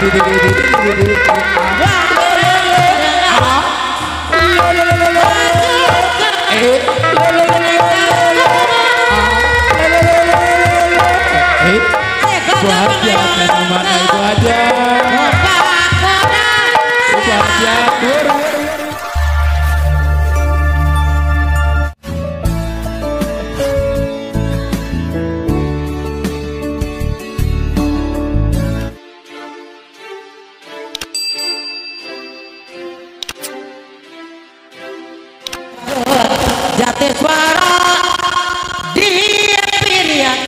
Ibu Hajat mana Ibu Hajat? Ibu Hajat Jati suara di pilihan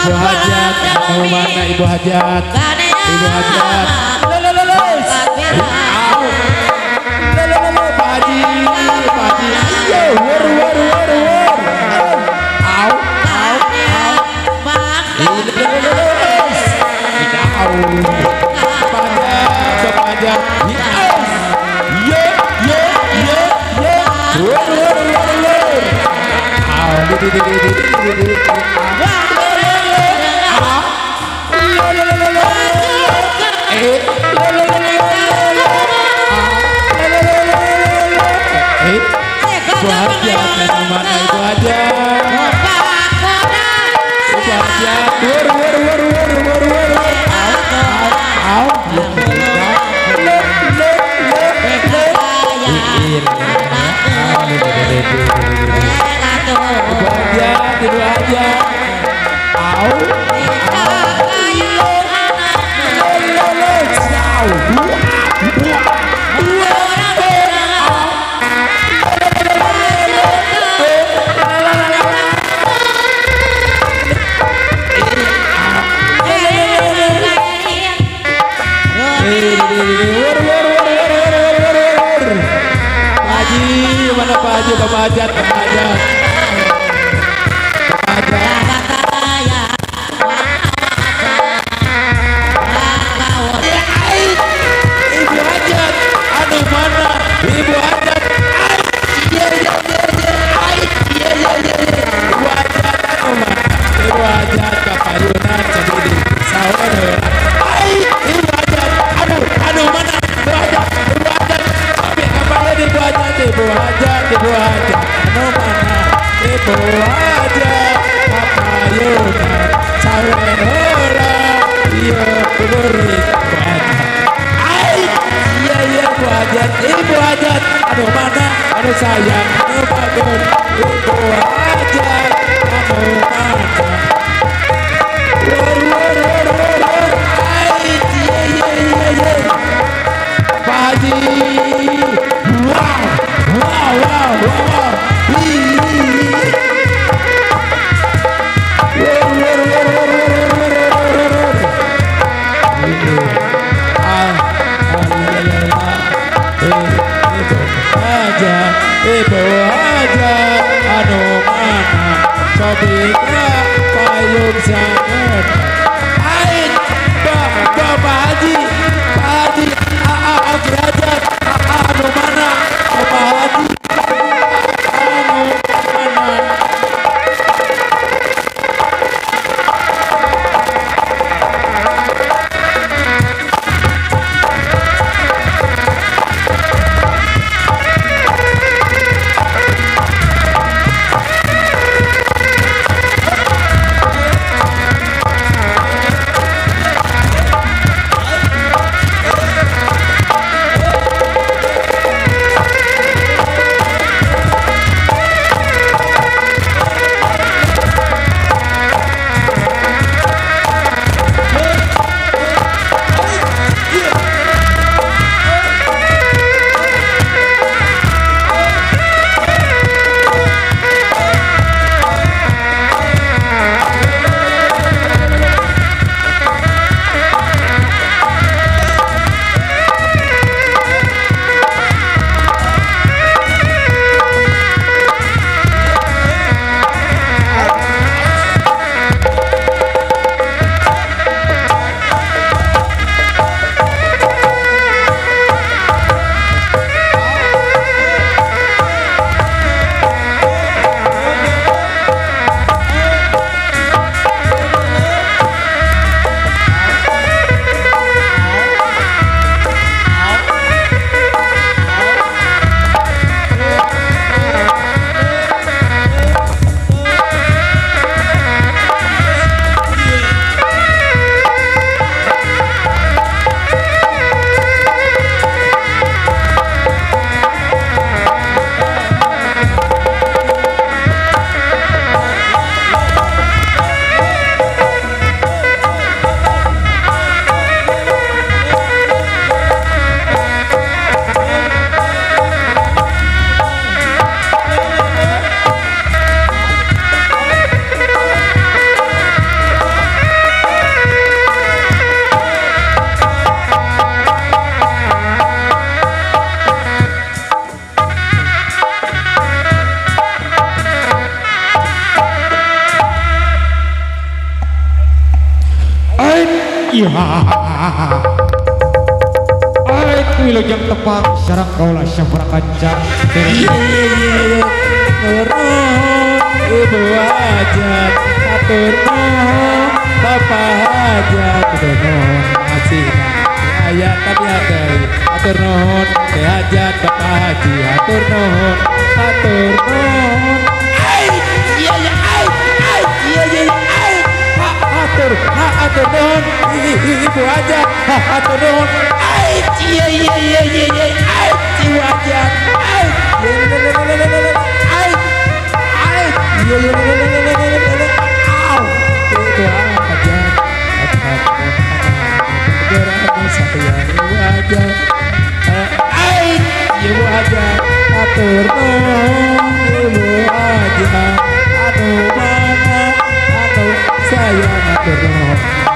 Ibu Hajat mana Ibu Hajat? Ibu Hajat Pak Haji Ibu Hajat mana Ibu Hajat? Ibu Hajat aduh mana aduh sayang aduh bagus Ibu Hajat aduh mana Pak Haji wow Ibu Hajat anu mana sobika payung sangat ain Bapak Haji Aki Hajat anu mana Bapak Haji anu mana iya. Ai kuwi yang tepat sareng kaula sampura kanca. Turun ibu hajat, atur nuhun bapak hajat, atur nuhun masih ayat tapi hati, atur nuhun hajat bapak haji, atur nuhun, atur nuhun. Atur nuhun ibu hajat, atur nuhun. Ibu hajat. Ibu aja atur nuhun, ibu aja anu mana anu sayang atur nuhun.